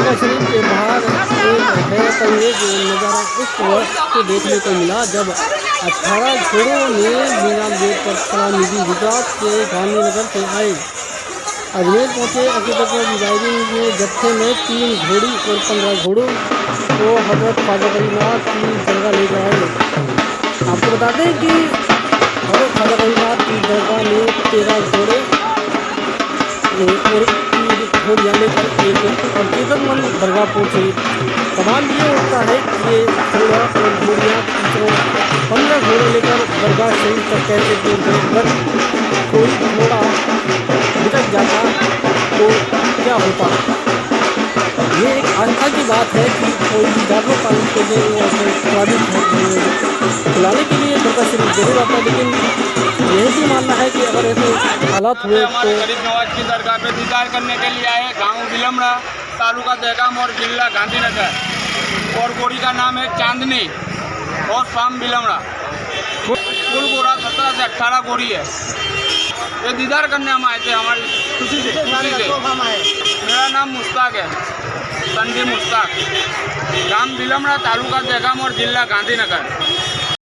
दरगाह शरीफ के बाहर एक हैरत अंगेज नज़ारा उस वक्त को देखने को मिला जब 18 घोड़ों ने मीनार गेट पर सलामी दी। गुजरात के गांधीनगर से आए अजमेर पहुँचे अकीदत मुजाहिदीन के जत्थे में 3 घोड़ी और 15 घोड़ों को हजरत ख्वाजा गरीबनाथ की दरगाह ले जाए। आपको बता दें कि हजरत ख्वाजा गरीबनाथ की दरगाह में 13 घोड़े और घोड़ियाँ लेकर एक अकीदतमंद दरगाह पहुँचे। सवाल ये उठता है कि ये घोड़ा और घोड़ियाँ 15 घोड़े लेकर दरगाह शरीफ तक कैसे पहुँचे। अगर कोई घोड़ा निकल जाता तो क्या होता। ये एक आस्था की बात है कि कोई जानवर पालन के लिए खिलाने के लिए दरगाह शरीफ जरूर आता है, लेकिन यही भी मानना है कि अगर ऐसे हालात हुए हमारे तो गरीब नवाज की दरगाह पे दीदार करने के लिए आए। गांव बिलमड़ा, तालुका दहगाम और जिला गांधीनगर और घोड़ी का नाम है चांदनी और फार्म बिलमड़ा। कुल घोड़ा 17 से 18 घोड़ी है। ये दीदार करने हम आए थे हमारी खुशी से। मेरा नाम मुश्ताक है, संदीप मुश्ताक, गांव बिलमड़ा, तालुका दहगाम और जिला गांधीनगर।